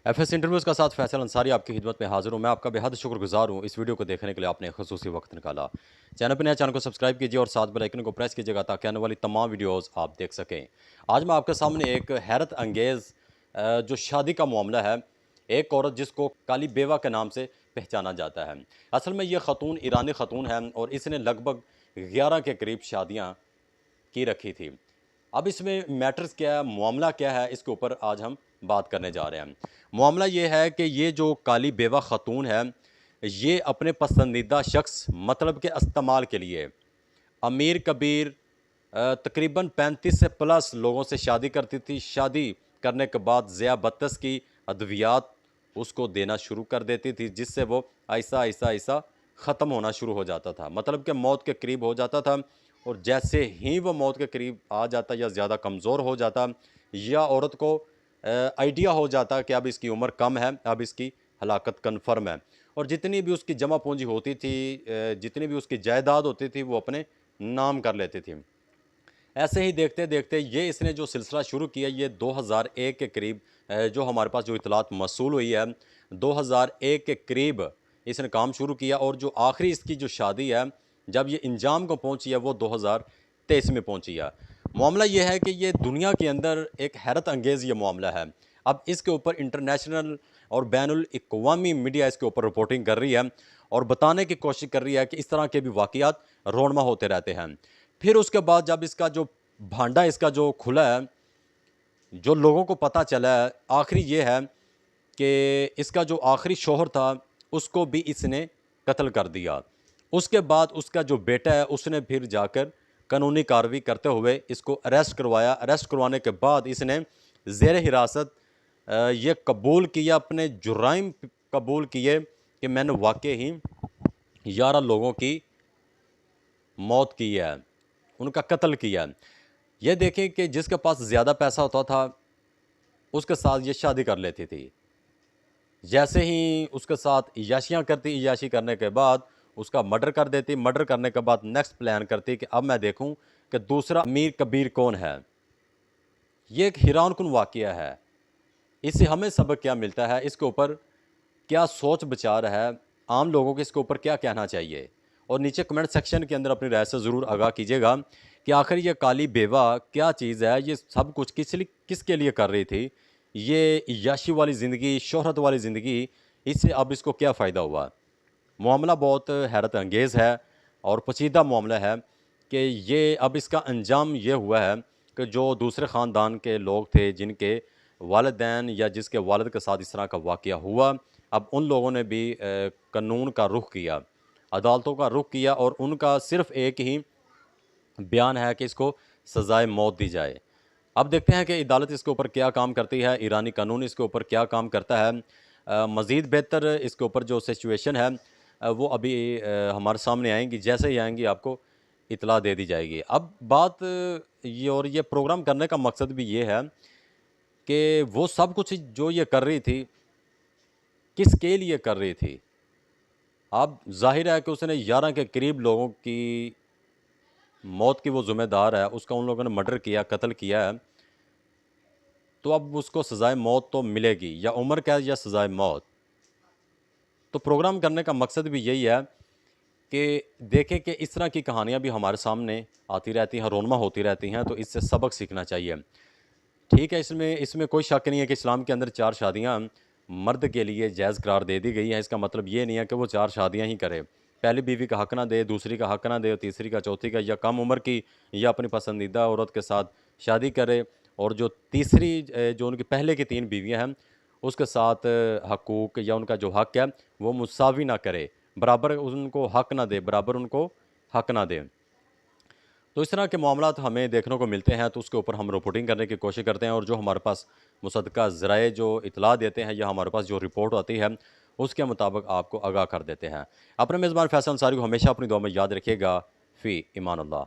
F S interviews کا ساتھ فیصل انصاری آپ کی خدمت میں حاضر ہوں. میں آپ کا بے حد شکر گزار ہوں اس ویڈیو کو دیکھنے کے لیے آپ نے خصوصی وقت نکالا. چینل پہ نیا چینل کو سبسکرائب کیجیے اور ساتھ بیل آئکن کو پریس کیجیے گا تاکہ آنے والی تمام ویڈیوز آپ دیکھ سکیں. آج میں آپ کے سامنے ایک حیرت انگیز جو شادی کا معاملہ ہے، ایک عورت جس کو کالی بیوہ کے نام سے پہچانا جاتا ہے. اصل میں یہ خاتون ایرانی خاتون ہے اور اس نے لگ بھگ 11 کے قریب شادیاں کی رکھی تھی. اب اس میں میٹرز کیا ہے، معاملہ کیا ہے، اس کے اوپر آج ہم بات کرنے جا رہے ہیں. معاملہ یہ ہے کہ یہ جو کالی بیوہ خاتون ہے، یہ اپنے پسندیدہ شخص مطلب کے استعمال کے لیے امیر کبیر تقریباً 35 سے پلس لوگوں سے شادی کرتی تھی. شادی کرنے کے بعد ضیا بطس کی ادویات اس کو دینا شروع کر دیتی تھی، جس سے وہ آہستہ آہستہ آہستہ ختم ہونا شروع ہو جاتا تھا، مطلب کہ موت کے قریب ہو جاتا تھا. اور جیسے ہی وہ موت کے قریب آ جاتا یا زیادہ کمزور ہو جاتا یا عورت کو آئیڈیا ہو جاتا کہ اب اس کی عمر کم ہے، اب اس کی ہلاکت کنفرم ہے، اور جتنی بھی اس کی جمع پونجی ہوتی تھی، جتنی بھی اس کی جائیداد ہوتی تھی، وہ اپنے نام کر لیتی تھی. ایسے ہی دیکھتے دیکھتے یہ اس نے جو سلسلہ شروع کیا، یہ 2001 کے قریب جو ہمارے پاس جو اطلاعات موصول ہوئی ہے، 2001 کے قریب اس نے کام شروع کیا، اور جو آخری اس کی جو شادی ہے جب یہ انجام کو پہنچی ہے وہ 2023 میں پہنچی ہے. معاملہ یہ ہے کہ یہ دنیا کے اندر ایک حیرت انگیز یہ معاملہ ہے. اب اس کے اوپر انٹرنیشنل اور بین الاقوامی میڈیا اس کے اوپر رپورٹنگ کر رہی ہے اور بتانے کی کوشش کر رہی ہے کہ اس طرح کے بھی واقعات رونما ہوتے رہتے ہیں. پھر اس کے بعد جب اس کا جو بھانڈا اس کا جو کھلا ہے، جو لوگوں کو پتہ چلا ہے، آخری یہ ہے کہ اس کا جو آخری شوہر تھا اس کو بھی اس نے قتل کر دیا. اس کے بعد اس کا جو بیٹا ہے اس نے پھر جا کر قانونی کارروائی کرتے ہوئے اس کو اریسٹ کروایا. اریسٹ کروانے کے بعد اس نے زیر حراست یہ قبول کیا، اپنے جرائم قبول کیے کہ میں نے واقع ہی 11 لوگوں کی موت کی ہے، ان کا قتل کیا ہے. یہ دیکھیں کہ جس کے پاس زیادہ پیسہ ہوتا تھا اس کے ساتھ یہ شادی کر لیتی تھی. جیسے ہی اس کے ساتھ عیاشیاں کرتی، عیاشی کرنے کے بعد اس کا مرڈر کر دیتی. مرڈر کرنے کے بعد نیکسٹ پلان کرتی کہ اب میں دیکھوں کہ دوسرا امیر کبیر کون ہے. یہ ایک حیران کن واقعہ ہے. اس سے ہمیں سبق کیا ملتا ہے، اس کے اوپر کیا سوچ بچار ہے، عام لوگوں کو اس کے اوپر کیا کہنا چاہیے. اور نیچے کمنٹ سیکشن کے اندر اپنی رائے سے ضرور آگاہ کیجیے گا کہ آخر یہ کالی بیوہ کیا چیز ہے، یہ سب کچھ کس کے لیے کر رہی تھی. یہ عیاشی والی زندگی، شہرت والی زندگی، اس سے اب اس کو کیا فائدہ ہوا. معاملہ بہت حیرت انگیز ہے اور پیچیدہ معاملہ ہے کہ یہ اب اس کا انجام یہ ہوا ہے کہ جو دوسرے خاندان کے لوگ تھے جن کے والدین یا جس کے والد کے ساتھ اس طرح کا واقعہ ہوا، اب ان لوگوں نے بھی قانون کا رخ کیا، عدالتوں کا رخ کیا، اور ان کا صرف ایک ہی بیان ہے کہ اس کو سزائے موت دی جائے. اب دیکھتے ہیں کہ عدالت اس کے اوپر کیا کام کرتی ہے، ایرانی قانون اس کے اوپر کیا کام کرتا ہے. مزید بہتر اس کے اوپر جو سچویشن ہے وہ ابھی ہمارے سامنے آئیں گی. جیسے ہی آئیں گی آپ کو اطلاع دے دی جائے گی. اب بات یہ پروگرام کرنے کا مقصد بھی یہ ہے کہ وہ سب کچھ جو یہ کر رہی تھی کس کے لیے کر رہی تھی. اب ظاہر ہے کہ اس نے 11 کے قریب لوگوں کی موت کی وہ ذمہ دار ہے، اس کا ان لوگوں نے مرڈر کیا، قتل کیا ہے، تو اب اس کو سزائے موت تو ملے گی، یا عمر قید یا سزائے موت. تو پروگرام کرنے کا مقصد بھی یہی ہے کہ دیکھیں کہ اس طرح کی کہانیاں بھی ہمارے سامنے آتی رہتی ہیں، رونما ہوتی رہتی ہیں، تو اس سے سبق سیکھنا چاہیے. ٹھیک ہے، اس میں کوئی شک نہیں ہے کہ اسلام کے اندر 4 شادیاں مرد کے لیے جائز قرار دے دی گئی ہیں. اس کا مطلب یہ نہیں ہے کہ وہ 4 شادیاں ہی کرے. پہلی بیوی کا حق نہ دے، دوسری کا حق نہ دے، تیسری کا، چوتھی کا، یا کم عمر کی یا اپنی پسندیدہ عورت کے ساتھ شادی کرے، اور جو تیسری جو ان کی پہلے کی 3 بیویاں ہیں اس کے ساتھ حقوق یا ان کا جو حق ہے وہ مساوی نہ کرے، برابر ان کو حق نہ دے، برابر ان کو حق نہ دے. تو اس طرح کے معاملات ہمیں دیکھنے کو ملتے ہیں، تو اس کے اوپر ہم رپورٹنگ کرنے کی کوشش کرتے ہیں، اور جو ہمارے پاس مصدقہ ذرائع جو اطلاع دیتے ہیں یا ہمارے پاس جو رپورٹ آتی ہے اس کے مطابق آپ کو آگاہ کر دیتے ہیں. اپنے میزبان فیصل انصاری کو ہمیشہ اپنی دعا میں یاد رکھیے گا. فی امان اللہ.